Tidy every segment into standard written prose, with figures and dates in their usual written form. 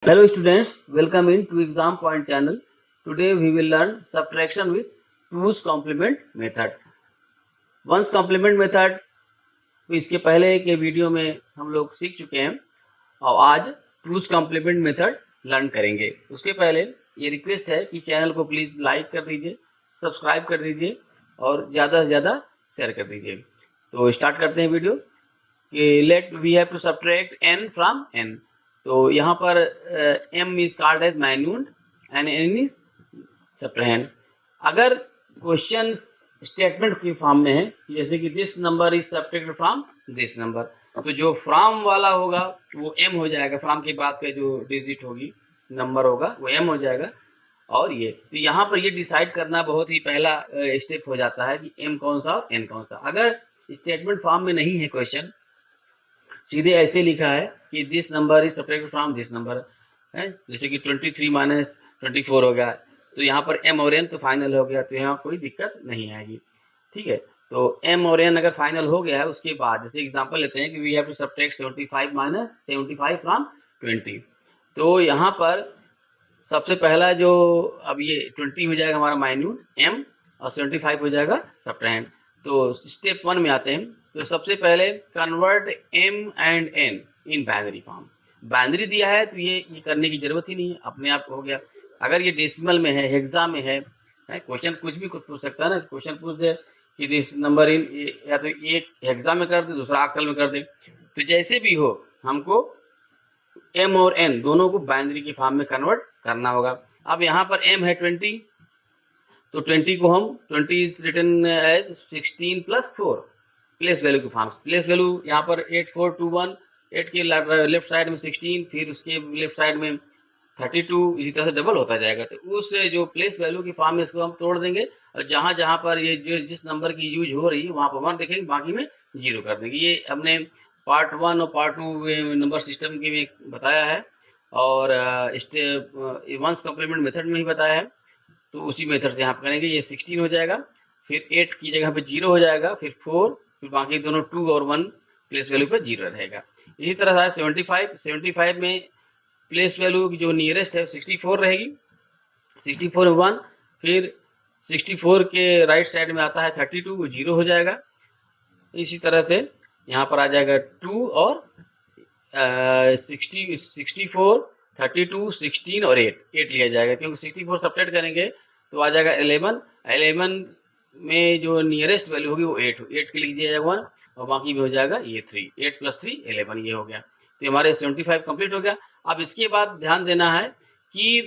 Hello students, welcome in to Exam Point channel. Today we will learn subtraction with 2's complement method. 1's complement method तो इसके पहले के video में हम लोग सीख चुके हैं और आज 2's complement मेथड लर्न करेंगे। उसके पहले ये रिक्वेस्ट है कि चैनल को प्लीज लाइक कर दीजिए, सब्सक्राइब कर दीजिए और ज़्यादा से ज़्यादा शेयर कर दीजिए। तो स्टार्ट करते हैं वीडियो कि let we have to subtract n from n। तो यहाँ पर m is called as minuend and n is subtrahend. अगर क्वेश्चन स्टेटमेंट की फॉर्म में है जैसे कि this number is subtracted from this number, तो जो फ्रॉम वाला होगा वो m हो जाएगा, फ्रॉम के बाद का जो डिजिट होगी नंबर होगा वो m हो जाएगा। और ये तो यहाँ पर ये डिसाइड करना बहुत ही पहला स्टेप हो जाता है कि m कौन सा और n कौन सा। अगर स्टेटमेंट फॉर्म में नहीं है क्वेश्चन, सीधे ऐसे लिखा है कि this number is subtracted from this number है, जैसे कि 23 माइनस 24 हो गया, तो यहाँ पर m और n तो फाइनल हो गया, तो यहाँ कोई दिक्कत नहीं आएगी। ठीक है, तो m और n अगर फाइनल हो गया है उसके बाद जैसे एग्जांपल लेते हैं कि we have to subtract 75 minus 75 from 20। तो यहाँ पर सबसे पहला जो अब ये 20 हो जाएगा हमारा माइन्यूट m और 75 हो जाएगा सब्ट्रैंड। तो स्टेप 1 में आते हैं। तो सबसे पहले convert m and n in binary form. Binary दिया है तो ये करने की जरूरत ही नहीं है, अपने आप हो गया। अगर ये डेसिमल में है, हेक्सा में है, क्वेश्चन कुछ भी कुछ पूछ सकता है ना, क्वेश्चन पूछ दे कि दिस नंबर इन, या तो एक हेक्सा में कर दे दूसरा ऑक्टल में कर दे, तो जैसे भी हो हमको m और n दोनों को बाइनरी की फॉर्म में कन्वर्ट करना होगा। अब यहाँ पर m है 20, तो 20 को हम 20 is written as 16 plus 4 place value की फॉर्म। प्लेस वैल्यू यहाँ पर 8421, 8 के लेफ्ट साइड में 16, फिर उसके लेफ्ट साइड में 32, इसी तरह से डबल होता जाएगा। तो उस जो प्लेस वैल्यू की फॉर्म में इसको हम तोड़ देंगे और जहां जहां पर ये जिस नंबर की यूज हो रही है वहां पर 1 देखेंगे, बाकी में 0 कर देंगे। ये हमने पार्ट 1 और पार्ट 2 नंबर सिस्टम के में बताया है और वंस कम्प्लीमेंट मेथड में ही बताया है, तो उसी मेथड से यहाँ पर करेंगे। ये 16 हो जाएगा, फिर 8 की जगह पे 0 हो जाएगा, फिर 4, फिर बाकी दोनों 2 और 1 प्लेस वैल्यू पे 0 रहेगा। इसी तरह से 75 में प्लेस वैल्यू जो नियरेस्ट है 64 रहेगी, 64 में 1, फिर 64 के राइट साइड में आता है 32, वो 0 हो जाएगा। इसी तरह से यहाँ पर आ जाएगा 2 और 64, 32, 16 और 8 लिया जाएगा, क्योंकि 64 सब्ट्रैक्ट करेंगे तो आ जाएगा 11 में जो नियरेस्ट वैल्यू होगी वो 8 के लिख दिया जाएगा 1 और बाकी में हो जाएगा ये 3, 8 प्लस 3 11, ये हो गया। तो हमारे 75 कंप्लीट हो गया। अब इसके बाद ध्यान देना है कि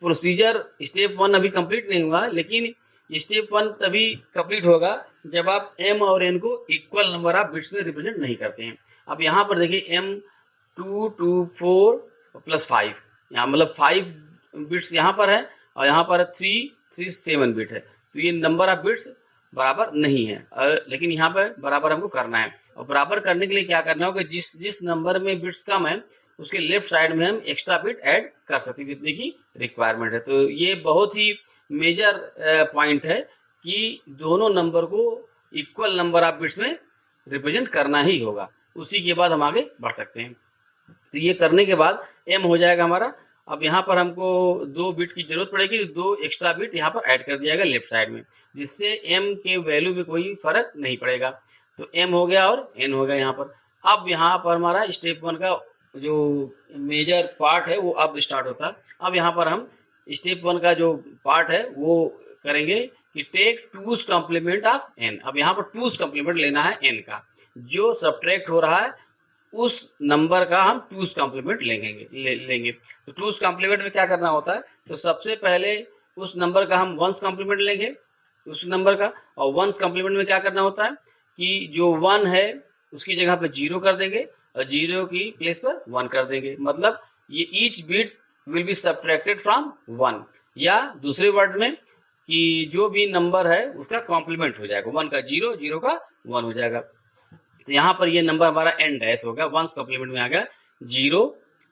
प्रोसीजर स्टेप 1 अभी कंप्लीट नहीं हुआ, लेकिन स्टेप 1 तभी कंप्लीट होगा जब आप m और n को इक्वल नंबर ऑफ बिट्स में रिप्रेजेंट नहीं करते हैं। अब यहाँ पर देखिए m 2 2 4 प्लस 5, यहाँ मतलब 5 बिट्स यहाँ पर है और यहाँ पर 3 3 7 बिट है, तो ये नंबर ऑफ बिट्स बराबर नहीं है, लेकिन यहाँ पर बराबर हमको करना है। और बराबर करने के लिए क्या करना होगा, जिस नंबर में बिट्स कम है उसके लेफ्ट साइड में हम एक्स्ट्रा बिट ऐड कर सकते हैं जितने की रिक्वायरमेंट है। तो ये बहुत ही मेजर पॉइंट है कि दोनों नंबर को इक्वल नंबर ऑफ बिट्स में रिप्रेजेंट करना ही होगा, उसी के बाद हम आगे बढ़ सकते हैं। तो ये करने के बाद m हो जाएगा हमारा। अब यहाँ पर हमको 2 बिट की जरूरत पड़ेगी, 2 एक्स्ट्रा बिट यहाँ पर ऐड कर दिया जाएगा लेफ्ट साइड में, जिससे m के वैल्यू में कोई फर्क नहीं पड़ेगा। तो m हो गया और n हो गया यहाँ पर। अब यहाँ पर हमारा स्टेप 1 का जो मेजर पार्ट है वो अब स्टार्ट होता है। अब यहाँ पर हम स्टेप 1 का जो पार्ट है वो करेंगे कि take 2's complement of n। अब यहाँ पर 2's कॉम्प्लीमेंट लेना है n का, जो सब्ट्रैक्ट हो रहा है उस नंबर का हम 2's कॉम्प्लीमेंट लेंगे। तो 2's कॉम्प्लीमेंट में क्या करना होता है, तो सबसे पहले उस नंबर का हम 1's कॉम्प्लीमेंट लेंगे उस नंबर का, और 1's कॉम्प्लीमेंट में क्या करना होता है कि जो 1 है उसकी जगह पे 0 कर देंगे और 0 की प्लेस पर 1 कर देंगे। मतलब ये each bit will be subtracted from 1, या दूसरे वर्ड में कि जो भी नंबर है उसका कॉम्प्लीमेंट हो जाएगा, 1 का 0, 0 का 1 हो जाएगा। तो यहाँ पर ये नंबर हमारा n डैश हो गया, 1's कॉम्प्लीमेंट में आ गया 0,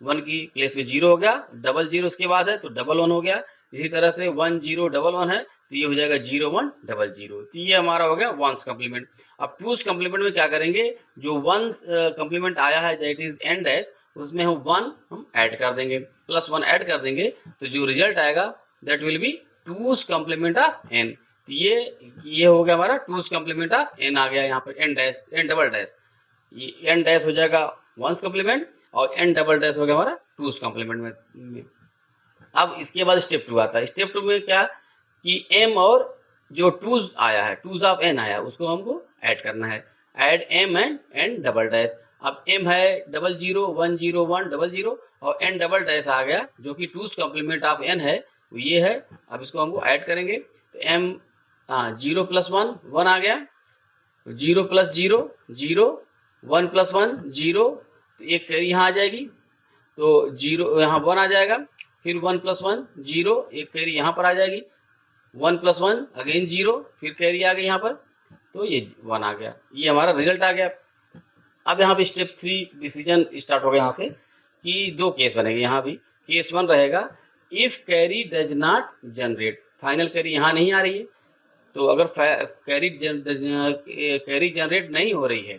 1 की प्लेस पे 0 हो गया, डबल 0 उसके बाद है तो डबल 1 हो गया। इसी तरह से 1 0 डबल 1 है तो ये हो जाएगा 0 1 डबल 0, तो ये हमारा हो गया 1's कॉम्प्लीमेंट। अब 2's कॉम्प्लीमेंट में क्या करेंगे, जो 1's कॉम्प्लीमेंट आया है दैट इज n डैश, उसमें हम 1 हम ऐड कर देंगे, +1 ऐड कर देंगे, तो जो रिजल्ट आएगा that will be 2's complement of n। ये हो गया हमारा 2's कॉम्प्लीमेंट ऑफ n आ गया यहाँ पर n डबल डैश, ये n डैश हो जाएगा 1's कॉम्प्लीमेंट और n डबल डैश हो गया हमारा 2's कॉम्प्लीमेंट में। अब इसके बाद स्टेप 2 आता है। स्टेप 2 में क्या कि m और जो 2's आया है, 2's ऑफ n आया, उसको हमको ऐड करना है, add m and n double dash. अब m है 00 10 1 00 और n डबल डैश आ गया जो कि 2's कॉम्प्लीमेंट ऑफ n है, वो ये है। अब इसको हमको ऐड करेंगे तो m 0 + 1 1 आ गया, 0 + 0 0, 1 + 1 0, तो एक कैरी यहाँ आ जाएगी, तो 0 यहाँ 1 आ जाएगा, फिर 1 + 1 0, एक कैरी यहाँ पर आ जाएगी, 1 + 1 अगेन 0, फिर कैरी आ गई यहाँ पर, तो ये 1 आ गया, ये हमारा रिजल्ट आ गया। अब यहाँ पे स्टेप 3 डिसीजन स्टार्ट हो गया यहाँ से कि 2 केस बनेंगे। यहाँ भी केस 1 रहेगा if carry does not generate, final carry यहाँ नहीं आ रही है, तो अगर कैरी जनरेट नहीं हो रही है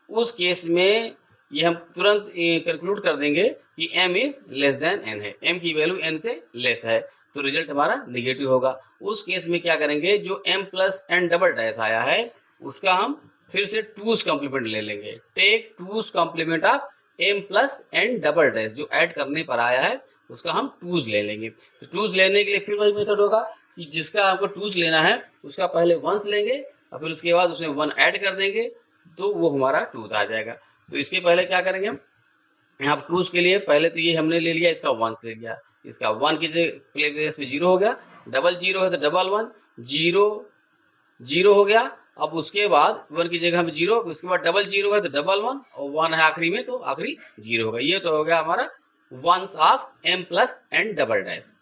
उस केस में ये हम तुरंत कंक्लूड कर देंगे कि m is less than n है, m की वैल्यू n से लेस है, तो रिजल्ट हमारा निगेटिव होगा। उस केस में क्या करेंगे, जो m + n डबल डैश आया है उसका हम फिर से 2's कॉम्प्लीमेंट ले लेंगे, take 2's complement of m + n double dash, जो ऐड करने पर आया है उसका हम 2's ले लेंगे। तो 2's लेने के लिए फिर वही मेथड होगा कि जिसका आपको 2's लेना है उसका पहले 1's लेंगे और फिर उसके बाद उसमें 1 ऐड कर देंगे, तो वो हमारा 2's आ जाएगा। तो इसके पहले क्या करेंगे हम, यहाँ 2's के लिए पहले तो ये हमने ले लिया, इसका 1's ले लिया, इसका 1 की प्लेस पे 0 हो गया, डबल 0 है तो डबल 1 0 0 हो गया। अब उसके बाद 1 की जगह में 0, उसके बाद डबल 0 है तो डबल 1 और 1 है आखिरी में तो आखिरी 0 होगा। ये तो हो गया हमारा 1's of m + n double dash.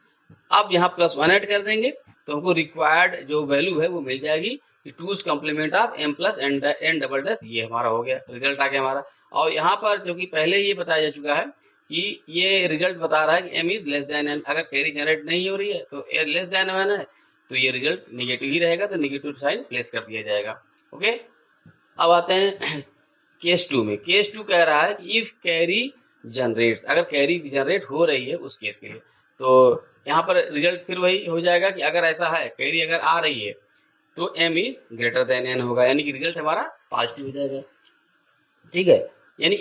अब यहाँ +1 ऐड कर देंगे तो हमको रिक्वायर्ड जो वैल्यू है वो मिल जाएगी कि 2's complement of m + n double dash, ये हमारा हो गया, रिजल्ट आ गया हमारा। और यहाँ पर जो कि पहले ही बताया जा चुका है कि ये रिजल्ट बता रहा है कि m is less than n, अगर कैरी जनरेट नहीं हो रही है तो लेस देन n है, तो ये रिजल्ट निगेटिव ही रहेगा, तो निगेटिव साइन प्लेस कर दिया जाएगा। ओके, अब आते हैं केस 2 में। केस 2 कह रहा है कि इफ कैरी जनरेट्स, अगर कैरी जनरेट हो रही है उस केस के लिए, तो यहाँ पर रिजल्ट फिर वही हो जाएगा कि अगर ऐसा है कैरी अगर आ रही है तो m is greater than n होगा, यानी कि रिजल्ट हमारा पॉजिटिव हो जाएगा। ठीक है, यानी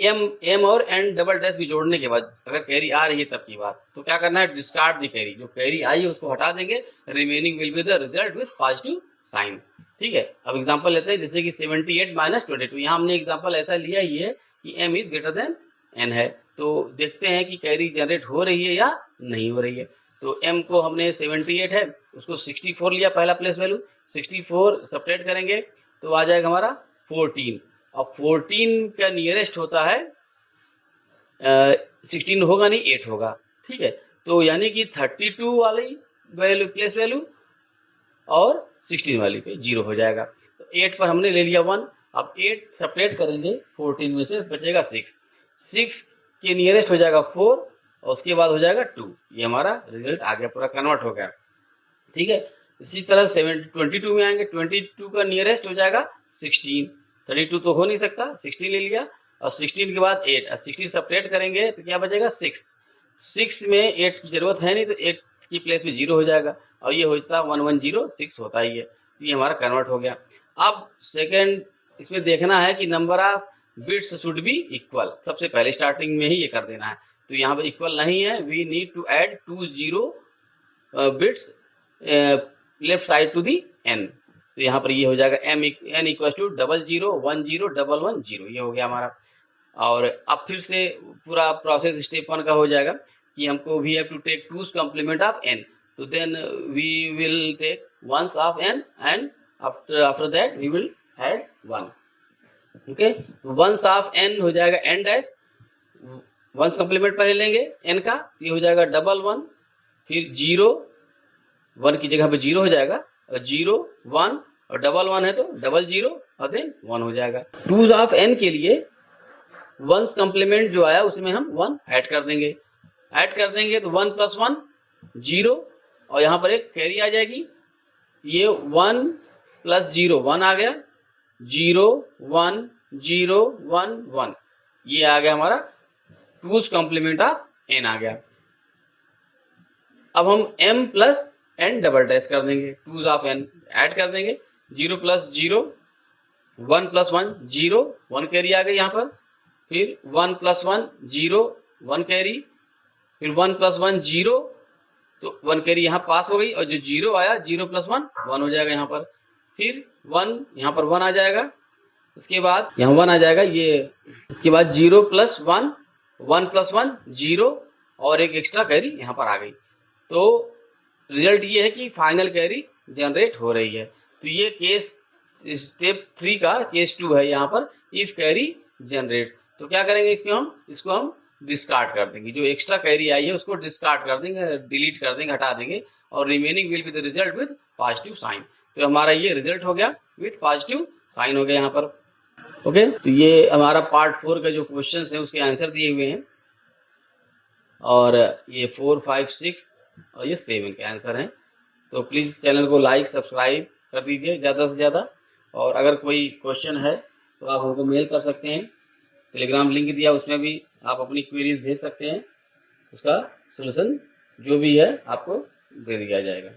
m और n डबल डैश भी जोड़ने के बाद अगर कैरी आ रही है तब की बात, तो क्या करना है, डिस्कार्ड द कैरी, जो कैरी आई है उसको हटा देंगे, remaining will be the result with positive sign. ठीक है, अब एग्जांपल लेते हैं, जैसे कि 78 - 22, यहाँ हमने एग्जांपल ऐसा लिया ही है कि m is greater than n है, तो देखते हैं कि कैरी जनरेट हो रही है या नहीं हो रही है। तो m को हमने 78 है उसको 64 लिया पहला प्लेस वैल्यू, 64 सब्ट्रैक्ट करेंगे तो आ जाएगा हमारा 14। अब 14 का नियरेस्ट होता है 16 होगा नहीं 8 होगा। ठीक है, तो यानी कि 32 वाली वैल्यू प्लेस वैल्यू और 16 वाली पे 0 हो जाएगा। तो 8 पर हमने ले लिया 1, अब 8 सब्ट्रैक्ट करेंगे 14 में से बचेगा 6 के नियरेस्ट हो जाएगा 4 और उसके बाद हो जाएगा 2, ये हमारा रिजल्ट आ गया, पूरा कन्वर्ट हो गया। ठीक है, इसी तरह 22 में आएंगे, 22 का नियरेस्ट हो जाएगा 16, 32 तो हो नहीं सकता, 16 ले लिया और 16 के बाद 8, 16 सब्ट्रैक्ट करेंगे तो क्या बचेगा 6 में 8 की जरूरत है नहीं तो 8 की प्लेस में 0 हो जाएगा और ये होता 1106 होता ही है, ये हमारा कन्वर्ट हो गया। अब सेकंड इसमें देखना है कि number of bits should be equal, सबसे पहले स्टार्टिंग में ही ये कर देना है, तो यहाँ पे इक्वल नहीं है, we need to add 2 0 bits left side to the n, तो यहाँ पर ये हो जाएगा n = 00 10 11 0, ये हो गया हमारा। और अब फिर से पूरा प्रोसेस स्टेप 1 का हो जाएगा कि हमको we have to take 2's complement of n, तो then we will take 1's of n and after that we will add 1। Okay, 1's of n हो जाएगा n डैश, 1's कॉम्प्लीमेंट पहले लेंगे n का, ये हो जाएगा डबल 1, फिर 0, 1 की जगह पे 0 हो जाएगा और 0 1 और डबल 1 है तो डबल 0 और देन 1 हो जाएगा। 2's ऑफ n के लिए 1's कॉम्प्लीमेंट जो आया उसमें हम 1 ऐड कर देंगे, तो 1 + 1 0 और यहाँ पर एक कैरी आ जाएगी, ये 1 + 0 1 आ गया, 0 1 0 1 1, ये आ गया हमारा 2's कॉम्प्लीमेंट ऑफ n आ गया। अब हम m plus n double dash कर देंगे, 2's ऑफ n ऐड कर देंगे, 0 प्लस 0, 1 प्लस 1 0, 1 कैरी आ गई यहाँ पर, फिर 1 प्लस 1 0, 1 कैरी, फिर 1 प्लस 1 0, तो 1 कैरी यहाँ पास हो गई, और जो 0 आया 0 प्लस 1 1 हो जाएगा यहाँ पर, फिर 1 यहाँ पर 1 आ जाएगा, इसके बाद यहाँ 1 आ जाएगा ये, इसके बाद 0 प्लस 1, 1 प्लस 1 0, और एक एक्स्ट्रा कैरी यहाँ पर आ गई। तो रिजल्ट ये है कि फाइनल कैरी जनरेट हो रही है। तो ये केस स्टेप 3 का केस 2 है यहाँ पर, इफ कैरी जनरेट। तो क्या करेंगे, इसको हम डिस्कार्ड कर देंगे, जो एक्स्ट्रा कैरी आई है उसको डिस्कार्ड कर देंगे, डिलीट कर देंगे, हटा देंगे, और remaining will be the result with positive sign. तो हमारा ये रिजल्ट हो गया विथ पॉजिटिव साइन हो गया यहाँ पर। ओके, तो ये हमारा पार्ट 4 का जो क्वेश्चन है उसके आंसर दिए हुए हैं, और ये 4, 5, 6 और ये 7 के आंसर हैं। तो प्लीज़ चैनल को लाइक सब्सक्राइब कर दीजिए ज़्यादा से ज़्यादा, और अगर कोई क्वेश्चन है तो आप हमको मेल कर सकते हैं, टेलीग्राम लिंक दिया उसमें भी आप अपनी क्वेरीज भेज सकते हैं, उसका सलूशन जो भी है आपको दे दिया जाएगा।